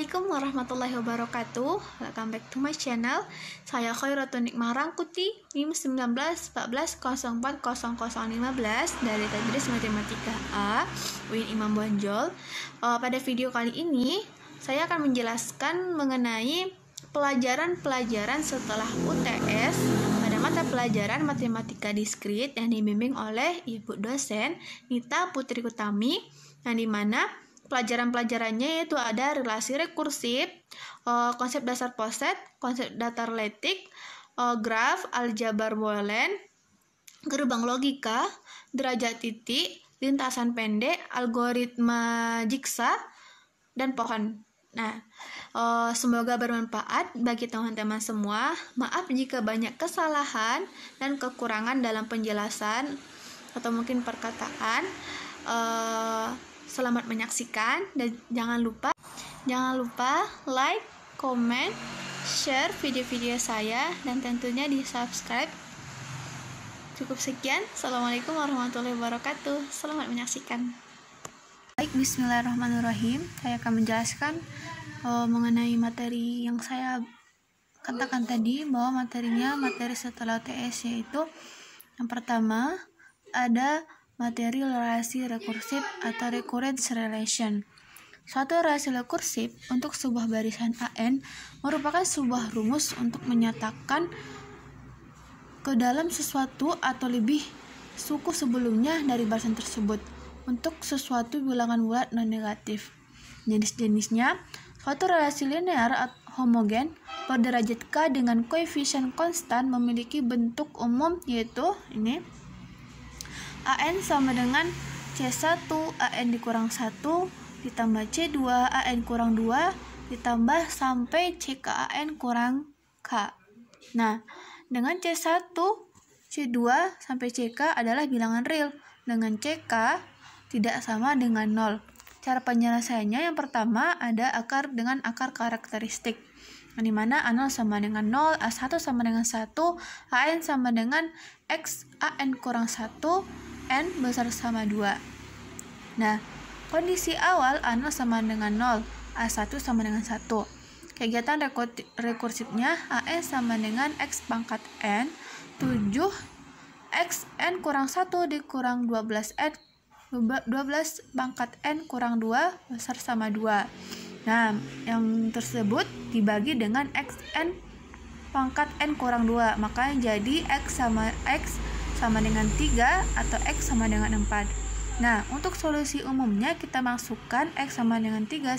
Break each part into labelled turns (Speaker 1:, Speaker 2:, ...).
Speaker 1: Assalamualaikum warahmatullahi wabarakatuh. Welcome back to my channel. Saya Khairatun Nikmah Rangkuti, NIM 1914040015 dari Tadris Matematika A, UIN Imam Bonjol. Pada video kali ini, saya akan menjelaskan mengenai pelajaran-pelajaran setelah UTS pada mata pelajaran Matematika Diskrit yang dibimbing oleh Ibu dosen Nita Putri Utami, yang dimana pelajaran-pelajarannya yaitu ada relasi rekursif, konsep dasar poset, konsep datar letik, graf, aljabar Boolean, gerbang logika, derajat titik, lintasan pendek, algoritma jigsaw, dan pohon. Nah, semoga bermanfaat bagi teman-teman semua. Maaf jika banyak kesalahan dan kekurangan dalam penjelasan atau mungkin perkataan. Selamat menyaksikan dan jangan lupa like, comment, share video-video saya dan tentunya di subscribe. Cukup sekian. Assalamualaikum warahmatullahi wabarakatuh. Selamat menyaksikan. Baik, bismillahirrahmanirrahim. Saya akan menjelaskan mengenai materi yang saya katakan tadi, bahwa materi setelah TS, yaitu yang pertama ada materi relasi rekursif atau recurrence relation. Suatu relasi rekursif untuk sebuah barisan AN merupakan sebuah rumus untuk menyatakan ke dalam sesuatu atau lebih suku sebelumnya dari barisan tersebut untuk sesuatu bilangan bulat non-negatif. Jenis-jenisnya, suatu relasi linear atau homogen berderajat K dengan koefisien konstan memiliki bentuk umum, yaitu ini AN sama dengan C1 AN dikurang 1 ditambah C2 AN kurang 2 ditambah sampai CKAN kurang K. Nah, dengan C1, C2 sampai CK adalah bilangan real, dengan CK tidak sama dengan 0. Cara penyelesaiannya yang pertama ada akar dengan akar karakteristik, di mana A0 sama dengan 0, A1 sama dengan 1, AN sama dengan X AN kurang 1, N besar sama 2. Nah, kondisi awal A0 sama dengan 0, A1 sama dengan 1. Kegiatan rekursifnya AN sama dengan X pangkat N 7 X N kurang 1 dikurang 12 N 12 pangkat N kurang 2 besar sama 2. Nah, yang tersebut dibagi dengan X N pangkat N kurang 2, makanya jadi X sama dengan 3 atau X sama dengan 4. Nah, untuk solusi umumnya kita masukkan X sama dengan 3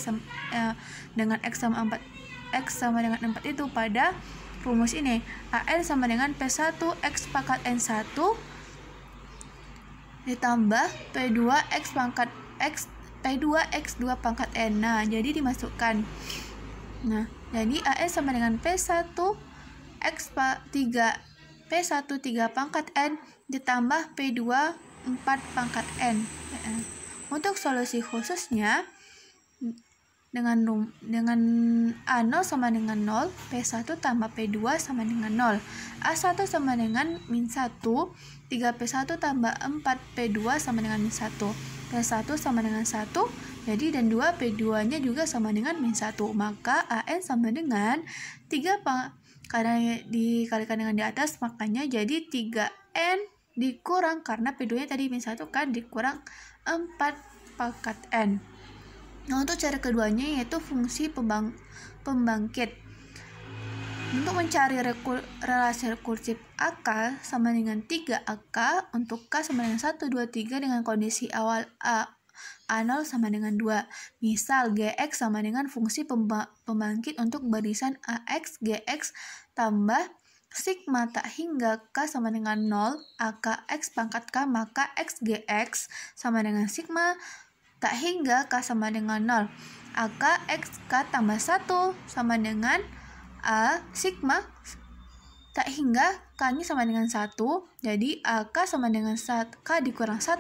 Speaker 1: dengan X sama 4 itu pada rumus ini. AN sama dengan P1 X pangkat N1 ditambah P2 X pangkat X P2 X2 pangkat N. Nah, jadi dimasukkan. Nah, jadi AN sama dengan P1 X 3 P1 3 pangkat N ditambah P2 4 pangkat N. Untuk solusi khususnya dengan A0 sama dengan 0, P1 tambah P2 sama dengan 0, A1 sama dengan min 1, 3P1 tambah 4P2 sama dengan min 1, P1 sama dengan 1, jadi dan 2 P2 nya juga sama dengan min 1, maka AN sama dengan 3 karena dikalikan dengan di atas, makanya jadi 3N dikurang, karena P2 nya tadi min 1 kan, dikurang 4 pangkat N. Nah, untuk cara keduanya yaitu fungsi pembangkit. Untuk mencari relasi rekursif AK sama dengan 3AK untuk K sama dengan 1, 2, 3 dengan kondisi awal A0 sama dengan 2. Misal GX sama dengan fungsi pembangkit untuk barisan AX GX tambah sigma tak hingga K sama dengan 0 AK X pangkat K, maka X GX sama dengan sigma tak hingga K sama dengan 0 AK X K tambah 1 sama dengan A sigma tak hingga K nya sama dengan 1, jadi AK sama dengan K dikurang 1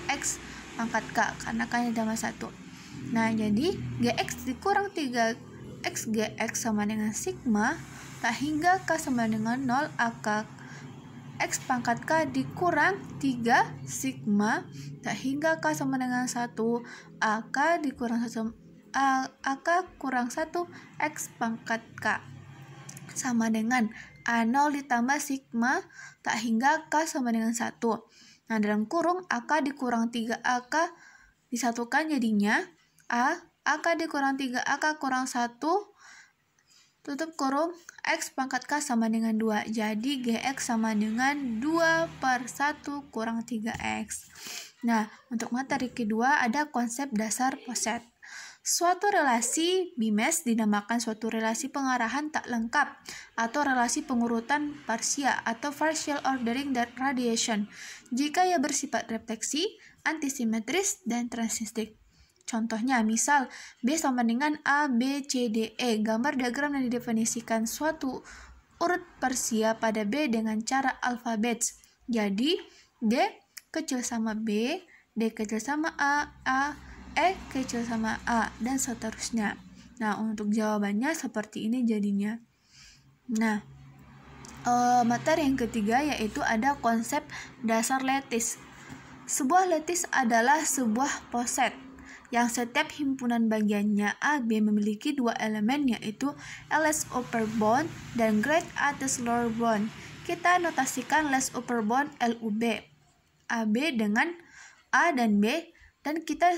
Speaker 1: X pangkat K, karena K nya tambah 1. Nah, jadi GX dikurang 3 X GX sama dengan sigma tak hingga K sama dengan 0 AK X pangkat K dikurang 3 sigma tak hingga K sama dengan 1 AK dikurang 1 AK kurang 1 X pangkat K sama dengan A0 ditambah sigma tak hingga K sama dengan 1. Nah, dalam kurung AK dikurang 3AK disatukan jadinya AK dikurang 3AK kurang 1 tutup kurung X pangkat K sama dengan 2. Jadi GX sama dengan 2/1 kurang 3X. Nah, untuk materi kedua ada konsep dasar poset. Suatu relasi bimes dinamakan suatu relasi pengarahan tak lengkap atau relasi pengurutan parsial atau partial ordering dan radiation jika ia bersifat refleksi, antisimetris, dan transistik. Contohnya, misal B sama dengan A, B, C, D, E. Gambar diagram yang didefinisikan suatu urut parsial pada B dengan cara alfabet. Jadi, D kecil sama B, D kecil sama A, E kecil sama A, dan seterusnya. Nah, untuk jawabannya seperti ini jadinya. Nah, materi yang ketiga yaitu ada konsep dasar lattice. Sebuah lattice adalah sebuah poset yang setiap himpunan bagiannya AB memiliki dua elemen yaitu LS upper bound dan grade atas lower bound. Kita notasikan LS upper bound LUB. AB dengan A dan B, dan kita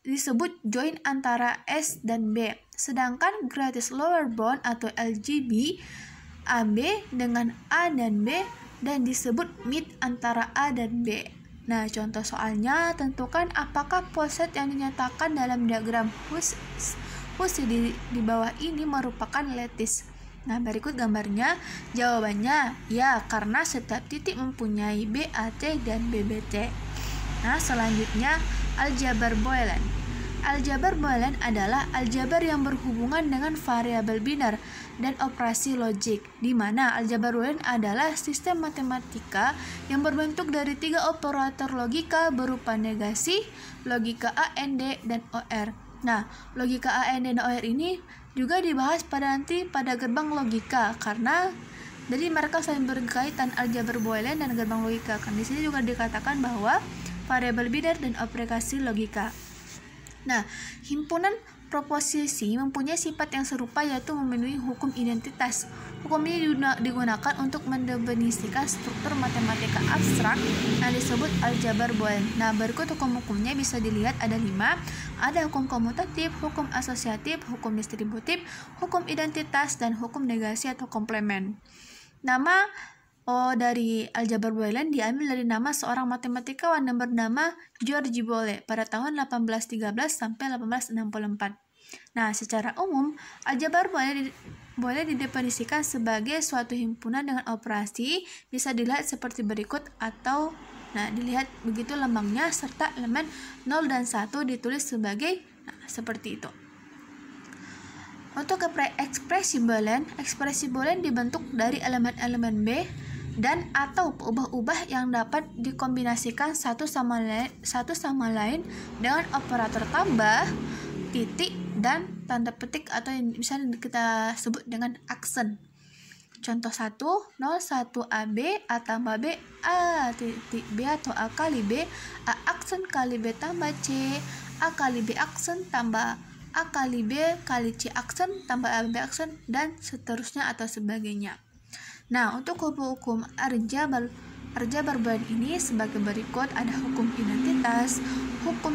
Speaker 1: disebut join antara S dan B. Sedangkan gratis lower bound atau LGB AB dengan A dan B dan disebut mid antara A dan B. Nah, contoh soalnya tentukan apakah poset yang dinyatakan dalam diagram Hussey di bawah ini merupakan lattice. Nah, berikut gambarnya. Jawabannya ya, karena setiap titik mempunyai BAT dan BBT. Nah, selanjutnya aljabar Boolean. Aljabar Boolean adalah aljabar yang berhubungan dengan variabel biner dan operasi logik, di mana aljabar Boolean adalah sistem matematika yang berbentuk dari 3 operator logika berupa negasi, logika AND, dan OR. Nah, logika AND dan OR ini juga dibahas pada gerbang logika, karena jadi mereka saling berkaitan, aljabar Boolean dan gerbang logika. Kan di sini juga dikatakan bahwa variabel biner dan operasi logika. Nah, himpunan proposisi mempunyai sifat yang serupa yaitu memenuhi hukum identitas. Hukum ini digunakan untuk mendefinisikan struktur matematika abstrak yang disebut aljabar Boolean. Nah, berikut hukum-hukumnya bisa dilihat ada 5. Ada hukum komutatif, hukum asosiatif, hukum distributif, hukum identitas, dan hukum negasi atau komplement. Nama dari aljabar Boolean diambil dari nama seorang matematikawan yang bernama George Boole pada tahun 1813 sampai 1864. Nah, secara umum, aljabar boleh didefinisikan sebagai suatu himpunan dengan operasi bisa dilihat seperti berikut atau dilihat begitu lambangnya serta elemen 0 dan 1 ditulis sebagai seperti itu. Untuk ekspresi Boolean dibentuk dari elemen-elemen B dan atau ubah-ubah yang dapat dikombinasikan satu sama lain dengan operator tambah, titik, dan tanda petik atau yang bisa kita sebut dengan aksen. Contoh 1, 01 AB, A tambah B, A titik B atau A kali B, A aksen kali B tambah C, A kali B aksen tambah A kali B kali C aksen tambah A B aksen, dan seterusnya atau sebagainya. Nah, untuk hukum aljabar Boolean ini sebagai berikut ada hukum identitas, hukum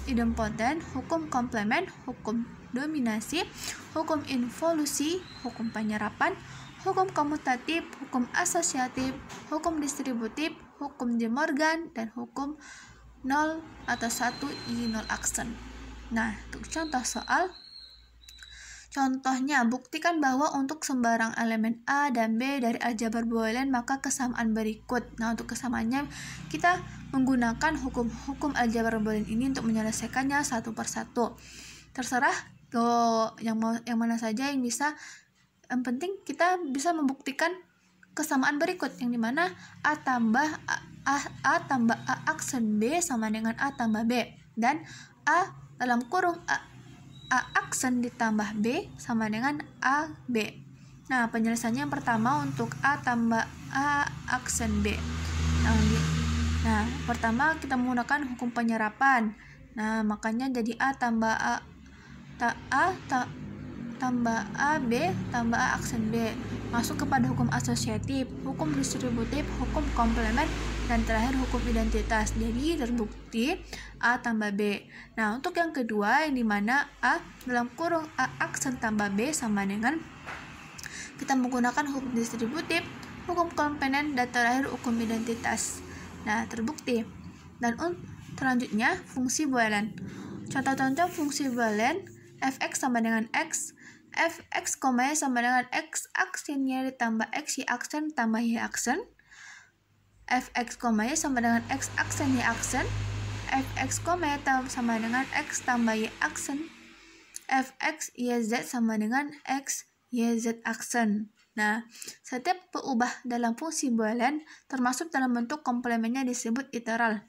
Speaker 1: idempoten, hukum komplement, hukum dominasi, hukum involusi, hukum penyerapan, hukum komutatif, hukum asosiatif, hukum distributif, hukum De Morgan, dan hukum 0 atau 1 I0 aksen. Nah, untuk contoh soal, contohnya, buktikan bahwa untuk sembarang elemen A dan B dari aljabar Boolean maka kesamaan berikut. Nah, untuk kesamaannya kita menggunakan hukum aljabar Boolean ini untuk menyelesaikannya satu persatu. Terserah yang mana saja yang bisa. Yang penting kita bisa membuktikan kesamaan berikut, yang dimana A tambah A aksen B sama dengan A tambah B, dan A dalam kurung A aksen ditambah B sama dengan A B. Nah, penyelesaiannya yang pertama untuk A tambah A aksen B. Nah, pertama kita menggunakan hukum penyerapan. Nah, makanya jadi A tambah A, tambah A, B, tambah A aksen B. Masuk kepada hukum asosiatif, hukum distributif, hukum komplement, dan terakhir hukum identitas. Jadi terbukti A tambah B. Nah, untuk yang kedua, yang dimana A dalam kurung A aksen tambah B sama dengan kita menggunakan hukum distributif, hukum komplement, dan terakhir hukum identitas. Nah, terbukti. Dan selanjutnya, fungsi boolean. Contoh-contoh fungsi boolean, fx sama dengan x, fx, y sama dengan x aksennya ditambah x, y aksen tambah y aksen, fx, y sama dengan x aksen y aksen, fx, y sama dengan x tambah y aksen, fx, y, z sama dengan x, y, z aksen. Nah, setiap peubah dalam fungsi boolean termasuk dalam bentuk komplemennya disebut iteral.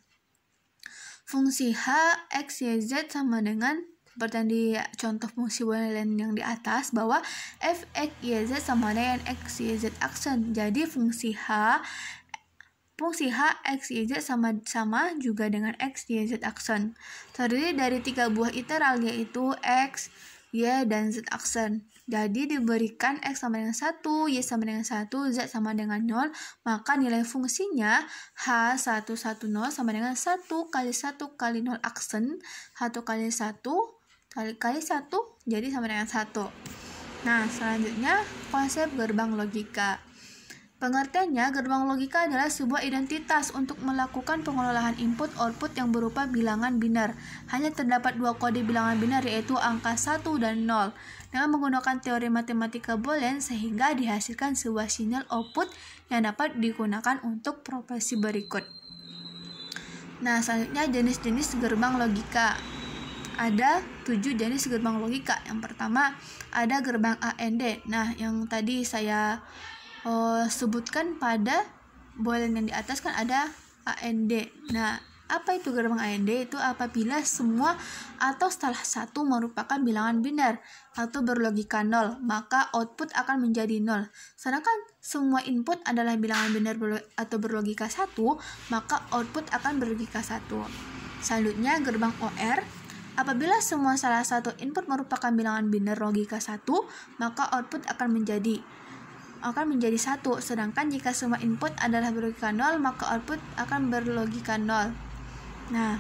Speaker 1: Fungsi h, x, y, z sama dengan seperti yang di contoh fungsi boolean yang di atas, bahwa f, x, y, z sama dengan x, y, z aksen. Jadi fungsi h, x, y, z sama juga dengan x, y, z aksen. Terdiri dari 3 buah iteral, yaitu x, y, dan z aksen. Jadi diberikan x sama dengan 1, y sama dengan 1, z sama dengan 0, maka nilai fungsinya h110 sama dengan 1 kali 1 kali 0 aksen, 1 kali 1 kali 1, jadi sama dengan 1. Nah, selanjutnya konsep gerbang logika. Pengertiannya, gerbang logika adalah sebuah identitas untuk melakukan pengelolaan input-output yang berupa bilangan biner. Hanya terdapat 2 kode bilangan biner, yaitu angka 1 dan 0. Dengan menggunakan teori matematika boolean, sehingga dihasilkan sebuah sinyal output yang dapat digunakan untuk profesi berikut. Nah, selanjutnya jenis-jenis gerbang logika. Ada 7 jenis gerbang logika. Yang pertama, ada gerbang AND. Nah, yang tadi saya sebutkan pada boolean yang di atas kan ada AND. Nah, apa itu gerbang AND? Itu apabila semua atau salah satu merupakan bilangan biner atau berlogika 0, maka output akan menjadi 0. Sedangkan semua input adalah bilangan biner atau berlogika 1, maka output akan berlogika 1. Selanjutnya, gerbang OR. Apabila semua salah satu input merupakan bilangan biner logika 1, maka output akan menjadi 1. Sedangkan jika semua input adalah berlogika 0, maka output akan berlogika 0. Nah,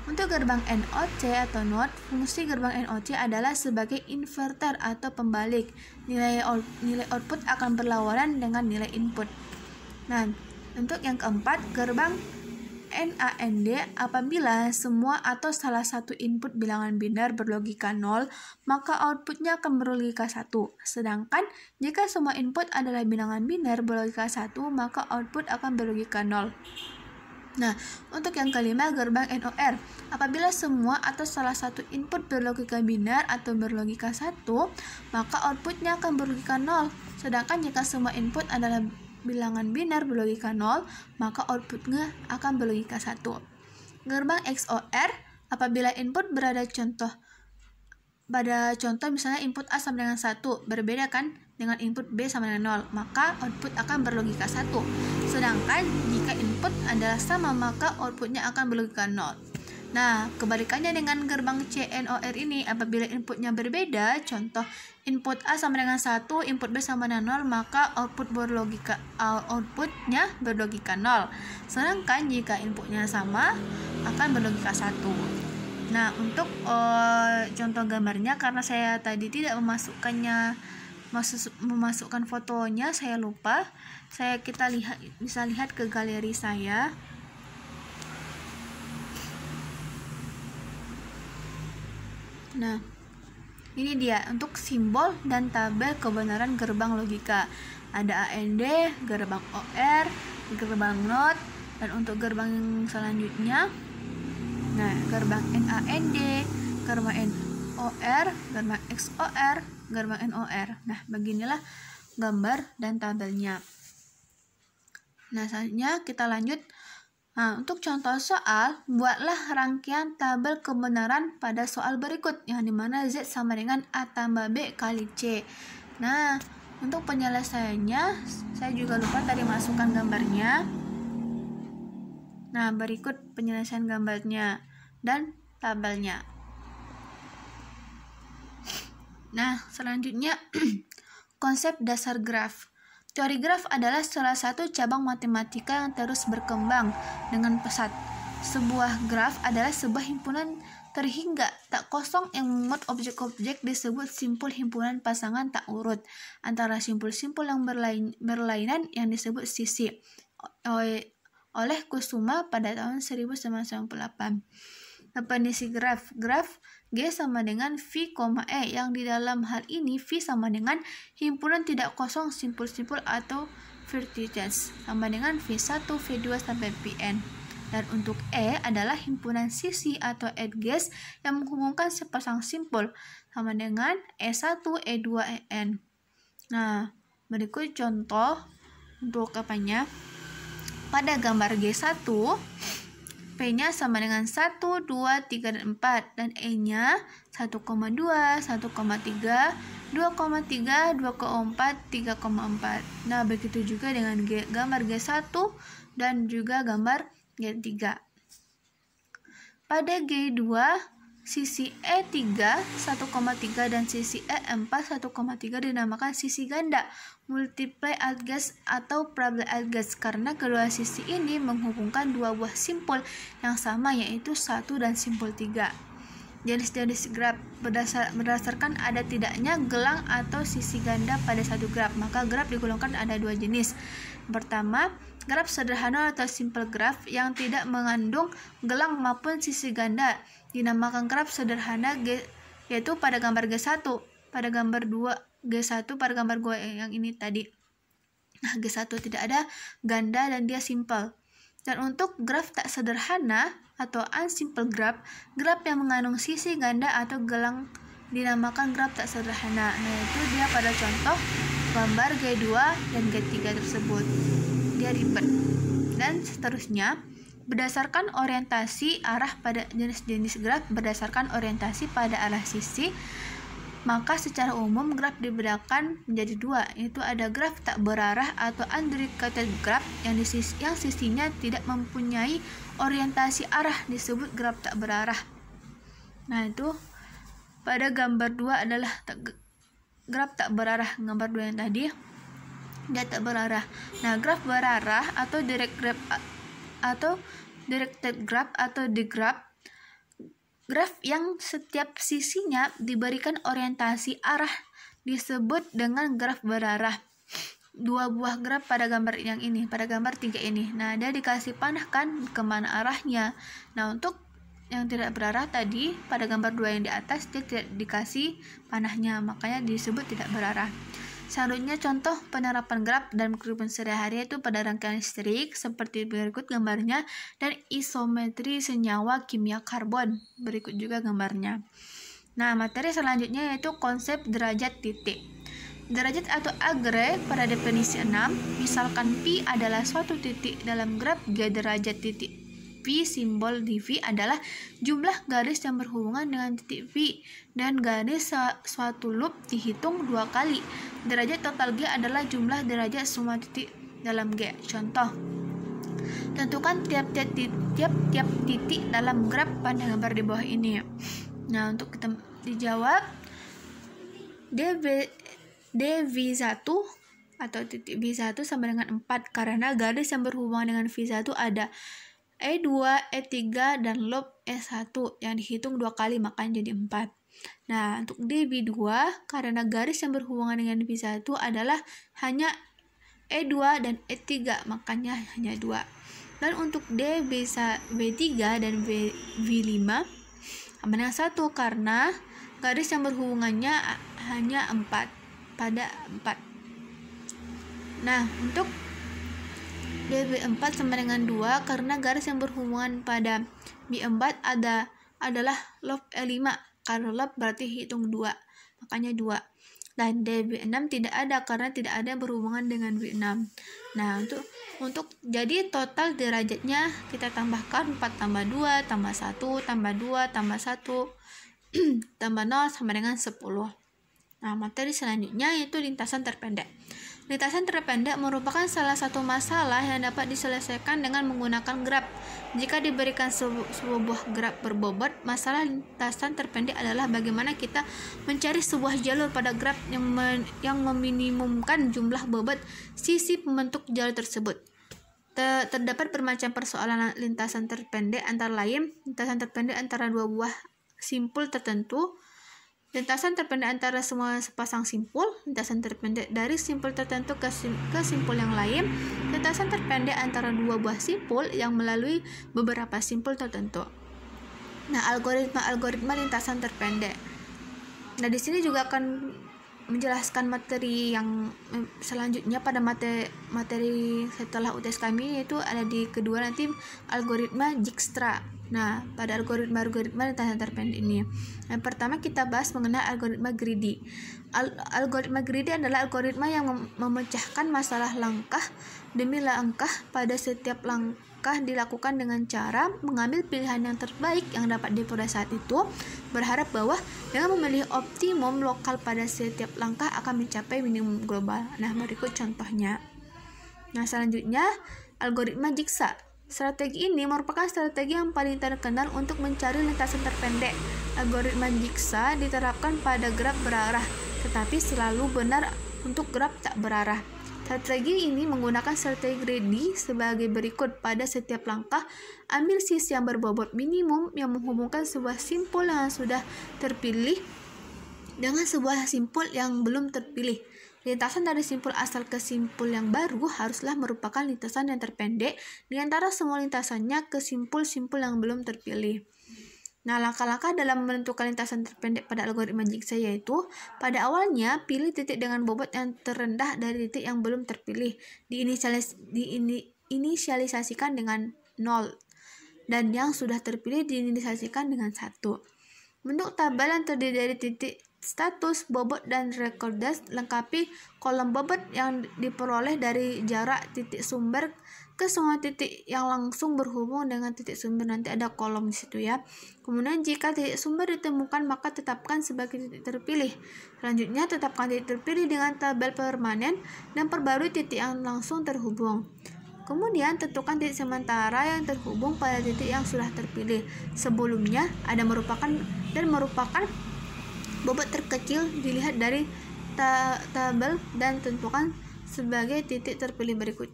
Speaker 1: untuk gerbang NOT atau NOT, fungsi gerbang NOT adalah sebagai inverter atau pembalik. Nilai output akan berlawanan dengan nilai input. Nah, untuk yang keempat, gerbang NAND. Apabila semua atau salah satu input bilangan biner berlogika 0, maka outputnya akan berlogika 1. Sedangkan jika semua input adalah bilangan biner berlogika 1, maka output akan berlogika 0. Nah, untuk yang kelima, gerbang NOR. Apabila semua atau salah satu input berlogika biner atau berlogika 1, maka outputnya akan berlogika 0. Sedangkan jika semua input adalah bilangan biner berlogika 0, maka outputnya akan berlogika 1. Gerbang XOR, apabila input pada contoh misalnya input A sama dengan 1, berbeda kan dengan input B sama dengan 0, maka output akan berlogika 1. Sedangkan jika input adalah sama, maka outputnya akan berlogika 0. Nah, kebalikannya dengan gerbang CNOR ini, apabila inputnya berbeda, contoh input A sama dengan 1, input B sama dengan 0, maka outputnya berlogika 0. Sedangkan jika inputnya sama, akan berlogika 1. Nah, untuk contoh gambarnya, karena saya tadi tidak memasukkan fotonya, saya lupa. Kita bisa lihat ke galeri saya. Nah, ini dia untuk simbol dan tabel kebenaran gerbang logika. Ada AND, gerbang OR, gerbang NOT, dan untuk gerbang yang selanjutnya, nah, gerbang NAND, gerbang NOR, gerbang XOR, gerbang NOR. Nah, beginilah gambar dan tabelnya. Nah, selanjutnya kita lanjut. Nah, untuk contoh soal, buatlah rangkaian tabel kebenaran pada soal berikut, yang dimana Z sama dengan A tambah B kali C. Nah, untuk penyelesaiannya, saya juga lupa tadi masukkan gambarnya. Nah, berikut penyelesaian gambarnya. Dan tabelnya. Nah, selanjutnya konsep dasar graf. Teori graf adalah salah satu cabang matematika yang terus berkembang dengan pesat. Sebuah graf adalah sebuah himpunan terhingga tak kosong yang memuat objek-objek disebut simpul himpunan pasangan tak urut antara simpul-simpul yang berlainan yang disebut sisi oleh Kusuma pada tahun 1998. Definisi graf. Graf G sama dengan V, E yang di dalam hal ini V sama dengan himpunan tidak kosong simpul-simpul atau vertices sama dengan V1, V2 sampai Vn. Dan untuk E adalah himpunan sisi atau edges yang menghubungkan sepasang simpul sama dengan E1, E2, En. Nah, berikut contoh untuk apanya. Pada gambar G1, P-nya sama dengan 1, 2, 3, dan 4. Dan E-nya 1,2, 1,3, 2,3, 2,4, 3,4. Nah, begitu juga dengan gambar G1 dan juga gambar G3. Pada G2, sisi E3 1,3 dan sisi E4 1,3 dinamakan sisi ganda multiply alges atau parallel alges karena kedua sisi ini menghubungkan dua buah simpul yang sama yaitu 1 dan simpul 3. Jenis-jenis graf berdasarkan ada tidaknya gelang atau sisi ganda pada satu graf, maka graf digolongkan ada dua jenis. Pertama, graf sederhana atau simple graf yang tidak mengandung gelang maupun sisi ganda dinamakan graf sederhana yaitu pada gambar G1, pada gambar 2 G1 pada gambar gue yang ini tadi. Nah, G1 tidak ada ganda dan dia simple. Dan untuk graf tak sederhana atau unsimple graph, graf yang mengandung sisi ganda atau gelang dinamakan graf tak sederhana. Nah, itu dia pada contoh gambar G2 dan G3 tersebut. Dia ribet. Dan seterusnya, berdasarkan orientasi arah pada jenis-jenis graf berdasarkan orientasi pada arah sisi, maka secara umum graf dibedakan menjadi dua, yaitu ada graf tak berarah atau undirected graph yang sisinya tidak mempunyai orientasi arah disebut graf tak berarah. Nah, itu pada gambar 2 adalah graf tak berarah. Gambar 2 yang tadi dia tak berarah. Nah, graf berarah atau directed graph atau digraph, graf yang setiap sisinya diberikan orientasi arah disebut dengan graf berarah. Dua buah graf pada gambar yang ini, pada gambar 3 ini. Nah, dia dikasih panah kan kemana arahnya. Nah, untuk yang tidak berarah tadi pada gambar 2 yang di atas dia tidak dikasih panahnya, makanya disebut tidak berarah. Selanjutnya contoh penerapan graf dalam kehidupan sehari-hari itu pada rangkaian listrik seperti berikut gambarnya dan isometri senyawa kimia karbon. Berikut juga gambarnya. Nah, materi selanjutnya yaitu konsep derajat titik. Derajat atau agre pada definisi 6, misalkan Pi adalah suatu titik dalam graf G derajat titik P, simbol di V adalah jumlah garis yang berhubungan dengan titik V dan garis suatu loop dihitung 2 kali. Derajat total G adalah jumlah derajat semua titik dalam G. Contoh, tentukan tiap-tiap titik dalam graf pada gambar di bawah ini. Nah, untuk kita dijawab, dV1 atau titik V1 sama dengan 4 karena garis yang berhubungan dengan V1 ada E2, E3, dan loop E1 yang dihitung 2 kali makanya jadi 4. Nah, untuk dV2 karena garis yang berhubungan dengan V1 adalah hanya E2 dan E3 makanya hanya 2. Dan untuk dV3 dan V5 sama dengan 1 karena garis yang berhubungannya hanya 4 pada 4. Nah, untuk dV4 sama dengan 2 karena garis yang berhubungan pada V4 adalah loop E5 karena loop berarti hitung 2 makanya 2. Dan dV6 tidak ada karena tidak ada yang berhubungan dengan V6. Nah, untuk jadi total derajatnya kita tambahkan 4 tambah 2 tambah 1 tambah 2 tambah 1 tambah 0 sama dengan 10. Nah, materi selanjutnya yaitu lintasan terpendek. Lintasan terpendek merupakan salah satu masalah yang dapat diselesaikan dengan menggunakan graf. Jika diberikan sebuah graf berbobot, masalah lintasan terpendek adalah bagaimana kita mencari sebuah jalur pada graf yang meminimumkan jumlah bobot sisi pembentuk jalur tersebut. Terdapat bermacam persoalan lintasan terpendek, antara lain lintasan terpendek antara dua buah simpul tertentu, lintasan terpendek antara semua sepasang simpul, lintasan terpendek dari simpul tertentu ke simpul yang lain, lintasan terpendek antara dua buah simpul yang melalui beberapa simpul tertentu. Nah, algoritma lintasan terpendek. Nah, di sini juga akan menjelaskan materi yang selanjutnya pada materi setelah UTS kami, yaitu ada di kedua nanti algoritma Dijkstra. Nah, pada algoritma lintasan terpendek ini, yang pertama kita bahas mengenai algoritma greedy. Algoritma greedy adalah algoritma yang memecahkan masalah langkah demi langkah. Pada setiap langkah dilakukan dengan cara mengambil pilihan yang terbaik yang dapat diperoleh saat itu, berharap bahwa dengan memilih optimum lokal pada setiap langkah akan mencapai minimum global. Nah, berikut contohnya. Nah, selanjutnya algoritma Dijkstra. Strategi ini merupakan strategi yang paling terkenal untuk mencari lintasan terpendek. Algoritma Dijkstra diterapkan pada graf berarah, tetapi selalu benar untuk graf tak berarah. Strategi ini menggunakan strategi greedy sebagai berikut. Pada setiap langkah, ambil sisi yang berbobot minimum yang menghubungkan sebuah simpul yang sudah terpilih dengan sebuah simpul yang belum terpilih. Lintasan dari simpul asal ke simpul yang baru haruslah merupakan lintasan yang terpendek di antara semua lintasannya ke simpul-simpul yang belum terpilih. Nah, langkah-langkah dalam menentukan lintasan terpendek pada algoritma Dijkstra yaitu, pada awalnya pilih titik dengan bobot yang terendah dari titik yang belum terpilih, diinisialisasikan dengan 0, dan yang sudah terpilih diinisialisasikan dengan 1. Bentuk tabel yang terdiri dari titik status, bobot, dan records. Lengkapi kolom bobot yang diperoleh dari jarak titik sumber ke semua titik yang langsung berhubung dengan titik sumber. Nanti ada kolom di situ ya. Kemudian jika titik sumber ditemukan, maka tetapkan sebagai titik terpilih. Selanjutnya tetapkan titik terpilih dengan tabel permanen dan perbarui titik yang langsung terhubung. Kemudian tentukan titik sementara yang terhubung pada titik yang sudah terpilih sebelumnya merupakan bobot terkecil dilihat dari tabel dan tentukan sebagai titik terpilih berikut.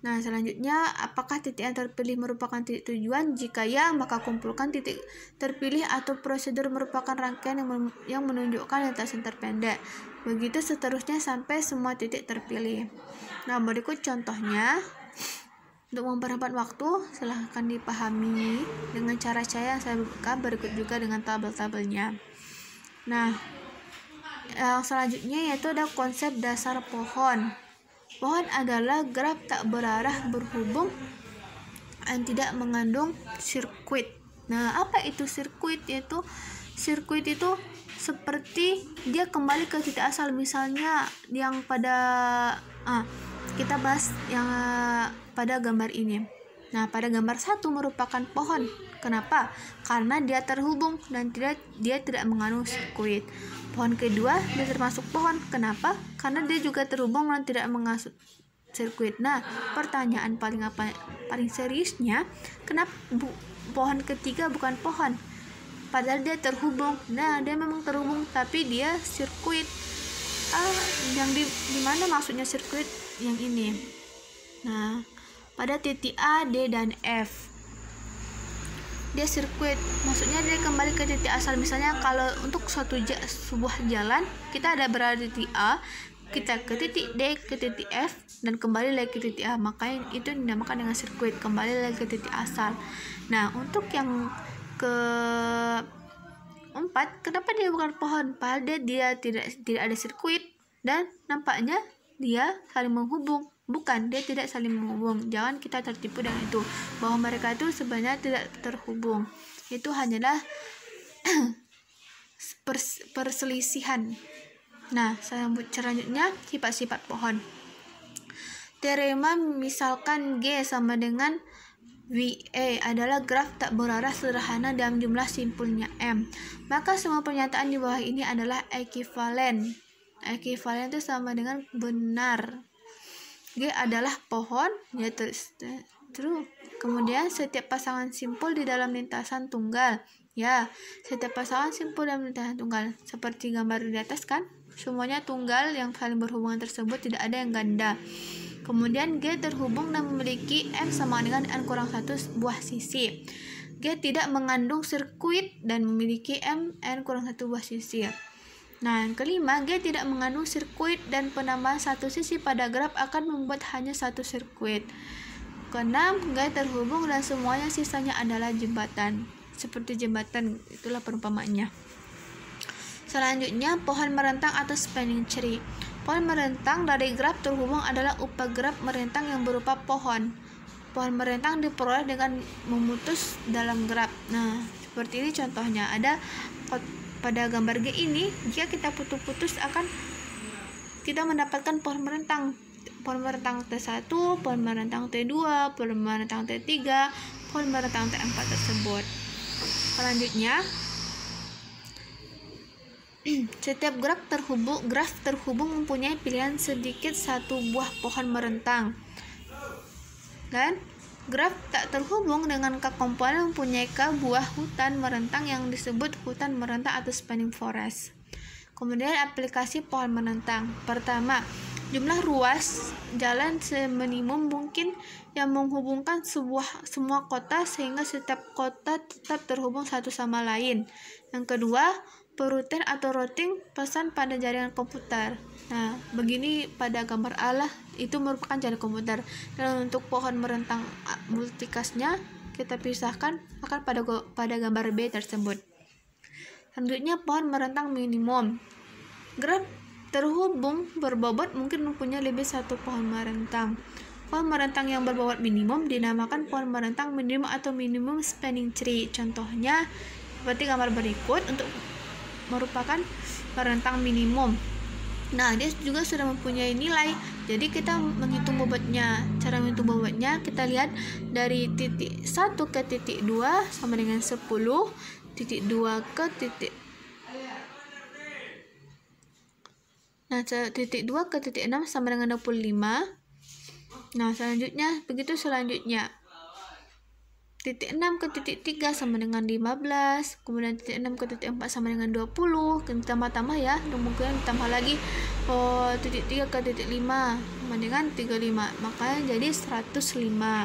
Speaker 1: Nah, selanjutnya, apakah titik yang terpilih merupakan titik tujuan? Jika ya, maka kumpulkan titik terpilih atau prosedur merupakan rangkaian yang menunjukkan lintasan terpendek. Begitu seterusnya sampai semua titik terpilih. Nah, berikut contohnya. Untuk mempercepat waktu, silahkan dipahami dengan cara saya yang saya buka, berikut juga dengan tabel-tabelnya. Nah, yang selanjutnya yaitu ada konsep dasar pohon. Pohon adalah graf tak berarah berhubung yang tidak mengandung sirkuit. Nah, apa itu sirkuit? Yaitu sirkuit itu seperti dia kembali ke titik asal. Misalnya yang pada kita bahas yang pada gambar ini. Nah, pada gambar 1 merupakan pohon. Kenapa? Karena dia terhubung dan dia tidak mengandung sirkuit. Pohon kedua dia termasuk pohon. Kenapa? Karena dia juga terhubung dan tidak mengandung sirkuit. Nah, pertanyaan paling seriusnya, kenapa pohon ketiga bukan pohon? Padahal dia terhubung. Nah, dia memang terhubung tapi dia sirkuit. Yang di mana maksudnya sirkuit? Yang ini. Nah, pada titik A, D, dan F dia sirkuit, maksudnya dia kembali ke titik asal. Misalnya kalau untuk sebuah jalan kita ada berada di titik A, kita ke titik D, ke titik F, dan kembali lagi ke titik A, makanya itu dinamakan dengan sirkuit, kembali lagi ke titik asal. Nah, untuk yang keempat, kenapa dia bukan pohon? Padahal dia tidak ada sirkuit dan nampaknya dia saling menghubung. Bukan, dia tidak saling menghubung. Jangan kita tertipu dengan itu, bahwa mereka itu sebenarnya tidak terhubung. Itu hanyalah perselisihan. Nah, selanjutnya sifat-sifat pohon. Teorema misalkan G sama dengan VA adalah graf tak berarah sederhana dalam jumlah simpulnya M. Maka semua pernyataan di bawah ini adalah ekuivalen. Ekivalen itu sama dengan benar. G adalah pohon, ya true. Kemudian setiap pasangan simpul di dalam lintasan tunggal. Ya, setiap pasangan simpul dalam lintasan tunggal. Seperti gambar di atas kan? Semuanya tunggal yang saling berhubungan tersebut, tidak ada yang ganda. Kemudian G terhubung dan memiliki M sama dengan N kurang 1 buah sisi. G tidak mengandung sirkuit dan memiliki M N kurang 1 buah sisi. Nah, yang kelima, G tidak mengandung sirkuit dan penambahan satu sisi pada graf akan membuat hanya satu sirkuit. Keenam, G terhubung dan semuanya sisanya adalah jembatan. Seperti jembatan, itulah perumpamaannya. Selanjutnya, pohon merentang atau spanning tree. Pohon merentang dari graf terhubung adalah upagraf merentang yang berupa pohon. Pohon merentang diperoleh dengan memutus dalam graf. Nah, seperti ini contohnya. Ada pada gambar G ini, jika kita putus-putus akan kita mendapatkan pohon merentang. Pohon merentang T1, pohon merentang T2, pohon merentang T3, pohon merentang T4 tersebut. Selanjutnya, setiap graf terhubung mempunyai pilihan sedikit satu buah pohon merentang. Dan graf tak terhubung dengan K komponen mempunyai K buah hutan merentang yang disebut hutan merentang atau spanning forest. Kemudian aplikasi pohon merentang. Pertama, jumlah ruas jalan seminimum mungkin yang menghubungkan semua kota sehingga setiap kota tetap terhubung satu sama lain. Yang kedua, perutin atau routing pesan pada jaringan komputer. Nah, begini pada gambar A lah, itu merupakan jaringan komputer. Dan untuk pohon merentang multicastnya kita pisahkan akan pada gambar B tersebut. Selanjutnya, pohon merentang minimum. Graf terhubung berbobot mungkin mempunyai lebih satu pohon merentang. Pohon merentang yang berbobot minimum dinamakan pohon merentang minimum atau minimum spanning tree. Contohnya seperti gambar berikut untuk merupakan merentang minimum. Nah, dia juga sudah mempunyai nilai. Jadi kita menghitung bobotnya. Cara menghitung bobotnya kita lihat dari titik 1 ke titik 2 sama dengan 10, titik 2 ke titik titik 2 ke titik 6 sama dengan 25. Nah, selanjutnya titik 6 ke titik 3 sama dengan 15, kemudian titik 6 ke titik 4 sama dengan 20, tambah-tambah ya, kemudian ditambah lagi titik 3 ke titik 5 sama dengan 35, makanya jadi 105.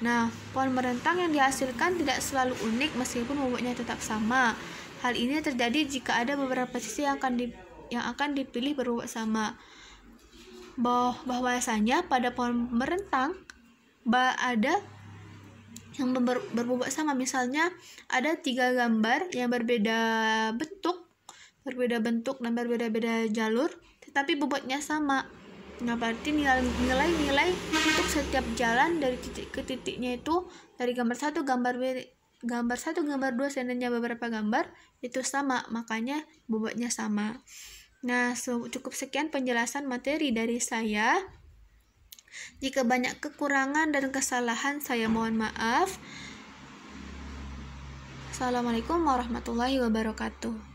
Speaker 1: Nah, pohon merentang yang dihasilkan tidak selalu unik meskipun bobotnya tetap sama. Hal ini terjadi jika ada beberapa sisi yang akan dipilih berbobot sama. Bahwasanya pada pohon merentang ada yang berbobot sama. Misalnya ada 3 gambar yang berbeda bentuk dan berbeda-beda jalur, tetapi bobotnya sama. Nah, berarti nilai-nilai untuk setiap jalan dari titik ke titiknya itu dari gambar 1, gambar 2, seandainya beberapa gambar itu sama, makanya bobotnya sama. Nah, cukup sekian penjelasan materi dari saya. Jika banyak kekurangan dan kesalahan, saya mohon maaf. Assalamualaikum warahmatullahi wabarakatuh.